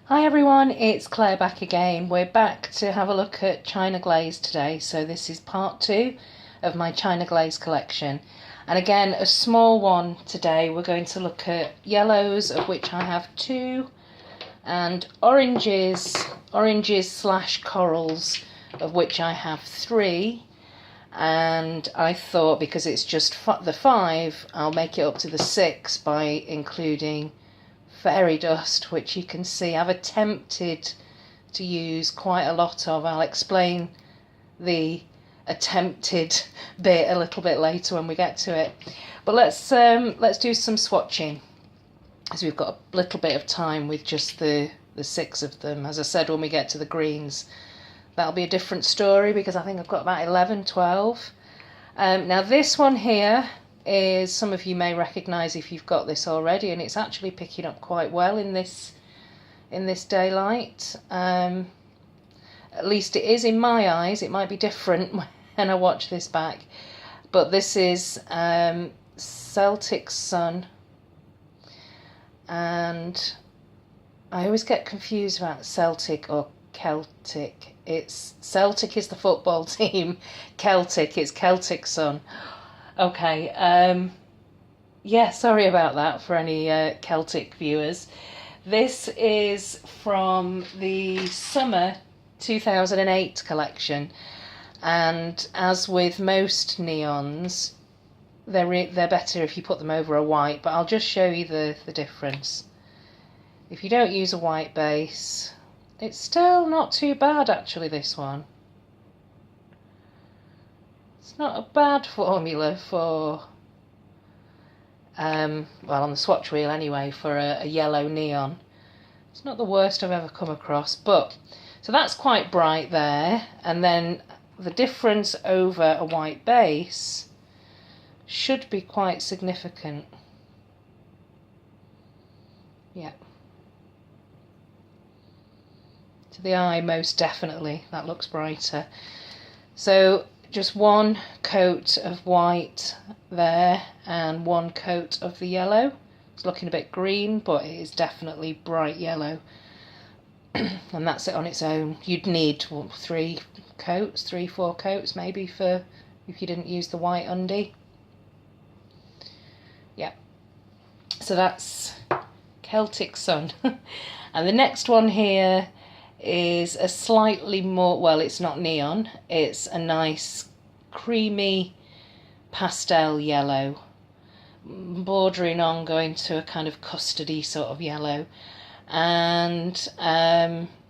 Hi everyone, it's Claire back again. We're back to have a look at China Glaze today. So this is part 2 of my China Glaze collection. And again, a small one today. We're going to look at yellows, of which I have 2, and oranges slash corals, of which I have 3. And I thought, because it's just the 5, I'll make it up to the 6 by including fairy dust, which you can see I've attempted to use quite a lot of. I'll explain the attempted bit a little bit later when we get to it. But let's do some swatching, as we've got a little bit of time with just the 6 of them. As I said, when we get to the greens, that'll be a different story, because I think I've got about 11, 12. Now this one here is, some of you may recognise if you've got this already, and it's actually picking up quite well in this daylight. At least it is in my eyes. It might be different when I watch this back, but this is Celtic Sun, and I always get confused about Celtic or Celtic. It's Celtic is the football team, Celtic it's Celtic Sun. Okay, yeah, sorry about that for any Celtic viewers. This is from the summer 2008 collection, and as with most neons, they're better if you put them over a white, but I'll just show you the difference. If you don't use a white base, it's still not too bad actually, this one. It's not a bad formula for, well, on the swatch wheel anyway, for a yellow neon. It's not the worst I've ever come across, but, so that's quite bright there, and then the difference over a white base should be quite significant. Yeah. To the eye, most definitely, that looks brighter. So just one coat of white there and one coat of the yellow. It's looking a bit green, but it is definitely bright yellow. And that's it on its own. You'd need 3, 4 coats maybe, for if you didn't use the white undie. Yeah. So that's Celtic Sun. And the next one here is a slightly more, well, it's not neon, it's a nice creamy pastel yellow, bordering on going to a kind of custardy sort of yellow. And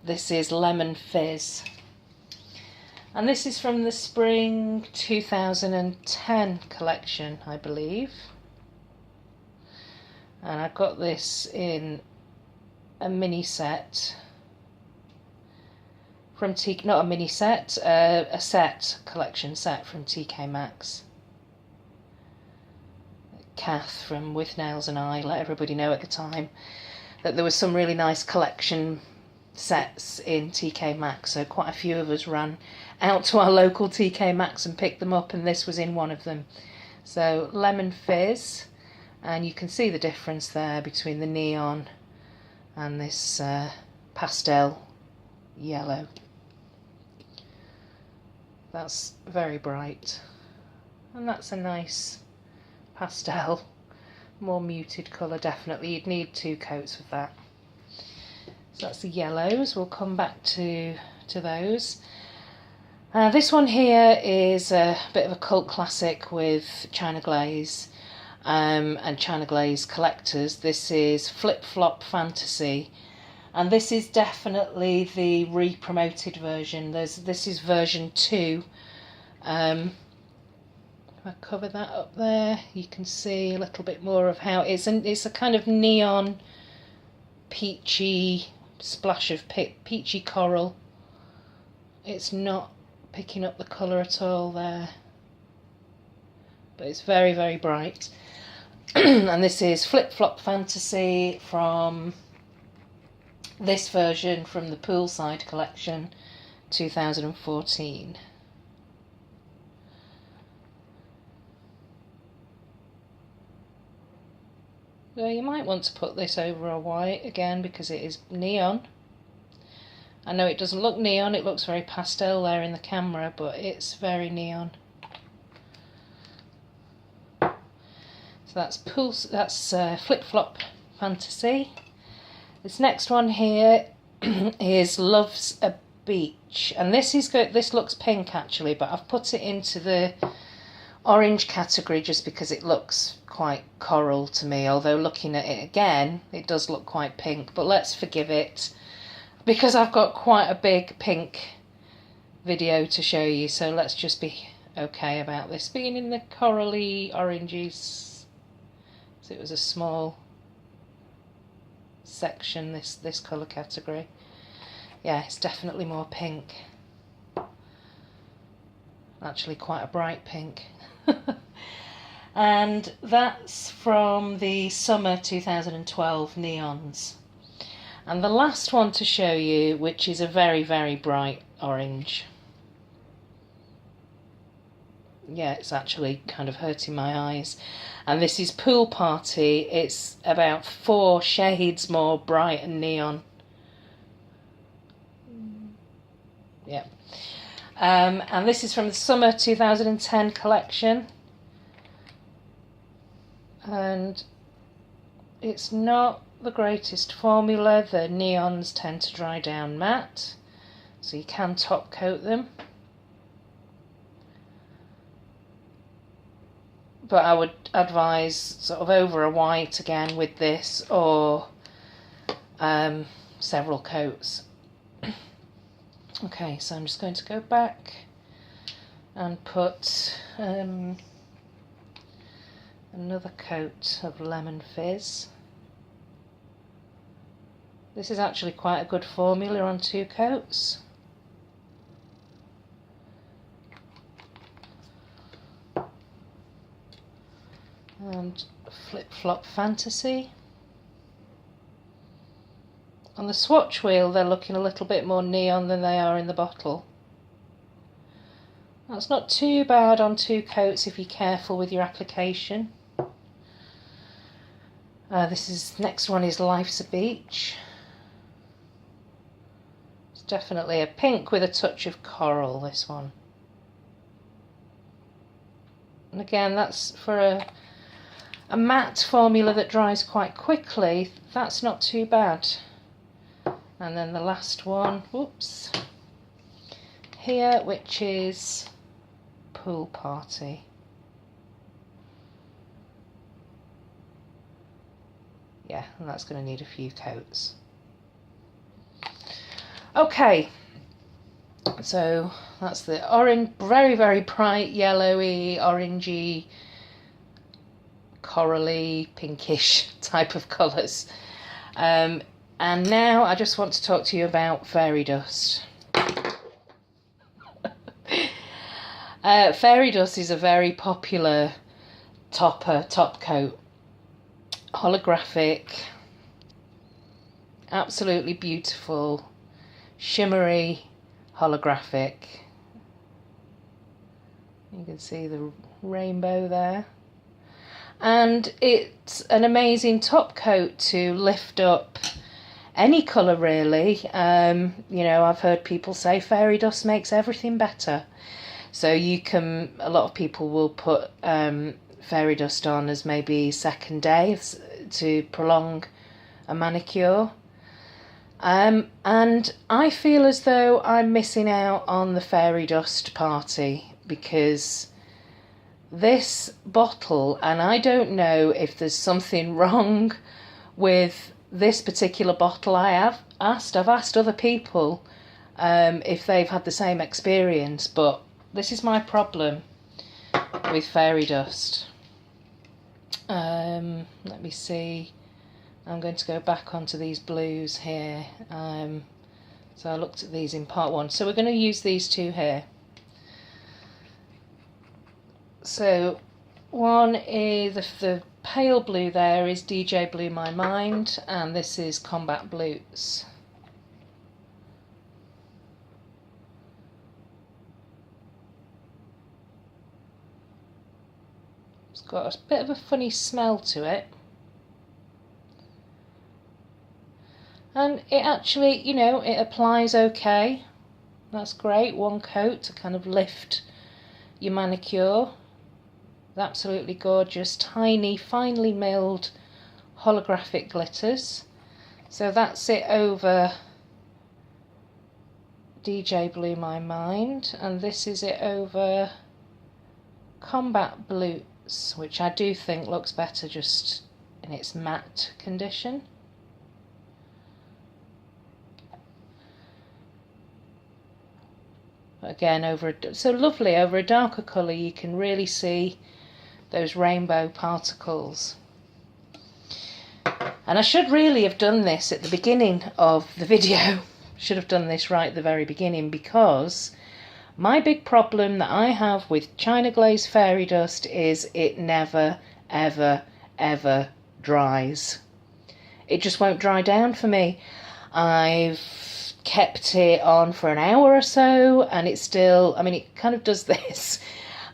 this is Lemon Fizz, and this is from the spring 2010 collection, I believe, and I got this in a mini set from not a mini set, a set, collection set from TK Maxx. Kath from With Nails and I let everybody know at the time that there was some really nice collection sets in TK Maxx, so quite a few of us ran out to our local TK Maxx and picked them up, and this was in one of them. So Lemon Fizz, and you can see the difference there between the neon and this pastel yellow. That's very bright, and that's a nice pastel, more muted colour. Definitely you'd need 2 coats of that. So that's the yellows. We'll come back to those. This one here is a bit of a cult classic with China Glaze and China Glaze collectors. This is Flip Flop Fantasy, and this is definitely the re-promoted version. This is version 2. If I cover that up there, you can see a little bit more of how it's a kind of neon, peachy splash of peachy coral. It's not picking up the colour at all there, but it's very, very bright. And this is Flip Flop Fantasy from this version from the Poolside collection 2014. So you might want to put this over a white again, because it is neon. I know it doesn't look neon, it looks very pastel there in the camera, but it's very neon. So that's Flip Flop Fantasy. This next one here is Love's a Beach, and this is good. This looks pink actually, but I've put it into the orange category just because it looks quite coral to me, although looking at it again it does look quite pink, but let's forgive it because I've got quite a big pink video to show you, so let's just be okay about this being in the corally oranges. So it was a small section, this colour category. Yeah, it's definitely more pink, actually quite a bright pink. And that's from the summer 2012 neons. And the last one to show you, which is a very, very bright orange. Yeah, it's actually kind of hurting my eyes. And this is Pool Party. It's about 4 shades more bright and neon. Yeah. And this is from the summer 2010 collection. And it's not the greatest formula. The neons tend to dry down matte, so you can top coat them. But I would advise sort of over a white again with this, or several coats. Okay, so I'm just going to go back and put another coat of Lemon Fizz. This is actually quite a good formula on 2 coats. And Flip Flop Fantasy. On the swatch wheel they're looking a little bit more neon than they are in the bottle. That's not too bad on 2 coats if you're careful with your application. Next one is Life's a Beach. It's definitely a pink with a touch of coral, this one. And again, that's for a matte formula that dries quite quickly. That's not too bad. And then the last one, whoops, here, which is Pool Party. Yeah, and that's going to need a few coats. Okay, so that's the orange, very, very bright yellowy, orangey, corally, pinkish type of colours. And now I just want to talk to you about fairy dust. Fairy dust is a very popular top coat. Holographic, absolutely beautiful, shimmery, holographic. You can see the rainbow there. And it's an amazing top coat to lift up any colour really. You know, I've heard people say fairy dust makes everything better. So you can, a lot of people will put fairy dust on as maybe second day to prolong a manicure. And I feel as though I'm missing out on the fairy dust party because this bottle, and I don't know if there's something wrong with this particular bottle. I've asked other people if they've had the same experience, but this is my problem with fairy dust. Let me see. I'm going to go back onto these blues here. So I looked at these in part 1. So we're going to use these 2 here. So one is the pale blue there is DJ Blue My Mind, and this is Combat Blues. It's got a bit of a funny smell to it. And it actually, you know, it applies okay. That's great, one coat to kind of lift your manicure. Absolutely gorgeous, tiny, finely milled holographic glitters. So that's it over DJ Blew My Mind, and this is it over Combat Blues, which I do think looks better just in its matte condition. Again, so lovely, over a darker colour you can really see those rainbow particles. And I should really have done this at the beginning of the video. Should have done this right at the very beginning, because my big problem that I have with China Glaze Fairy Dust is it never, ever, ever dries. It just won't dry down for me. I've kept it on for an hour or so and it's still, I mean, it kind of does this.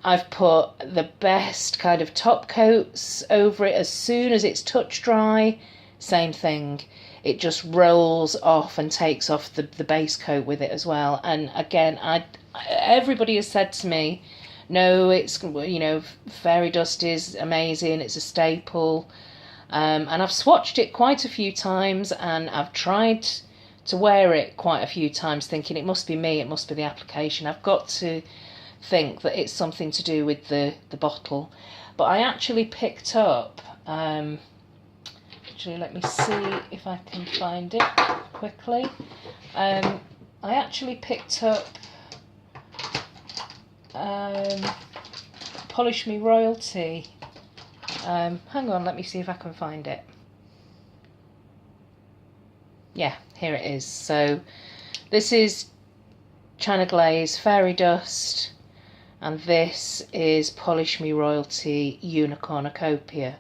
I've put the best kind of top coats over it. As soon as it's touch dry, same thing. It just rolls off and takes off the base coat with it as well. And again, everybody has said to me, no, it's, you know, Fairy Dust is amazing, it's a staple. And I've swatched it quite a few times and I've tried to wear it quite a few times thinking it must be me, it must be the application. I've got to think that it's something to do with the bottle. But I actually picked up, actually let me see if I can find it quickly. I actually picked up Polish Me Royalty. Hang on, let me see if I can find it. Yeah, here it is. So this is China Glaze Fairy Dust, and this is Polish Me Royalty Unicornucopia,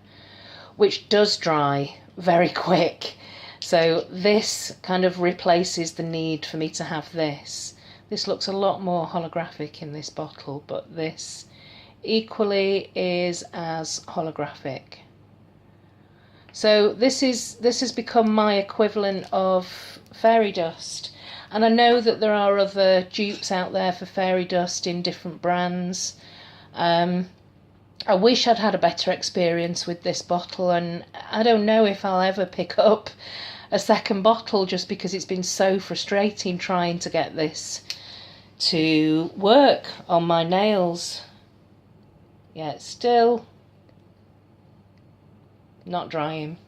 which does dry very quick. So this kind of replaces the need for me to have this. This looks a lot more holographic in this bottle, but this equally is as holographic. So this has become my equivalent of Fairy Dust. And I know that there are other dupes out there for Fairy Dust in different brands. I wish I'd had a better experience with this bottle, and I don't know if I'll ever pick up a second bottle just because it's been so frustrating trying to get this to work on my nails. Yeah, it's still not drying.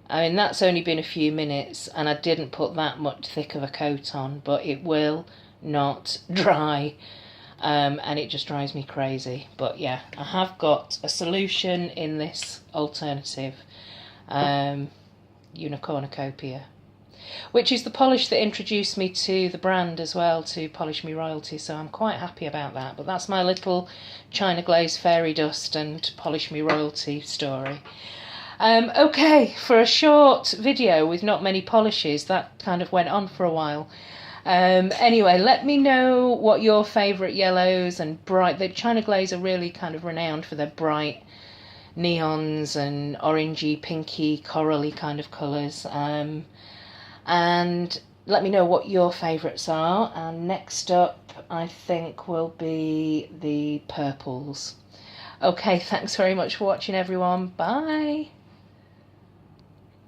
I mean, that's only been a few minutes and I didn't put that much thick of a coat on, but it will not dry, and it just drives me crazy. But yeah, I have got a solution in this alternative Unicornucopia, which is the polish that introduced me to the brand as well, to Polish Me Royalty, so I'm quite happy about that. But that's my little China Glaze Fairy Dust and Polish Me Royalty story. Okay, for a short video with not many polishes, that kind of went on for a while. Anyway, let me know what your favourite yellows and bright... The China Glaze are really kind of renowned for their bright neons and orangey, pinky, corally kind of colours. And let me know what your favourites are. And next up, I think, will be the purples. Okay, thanks very much for watching, everyone. Bye.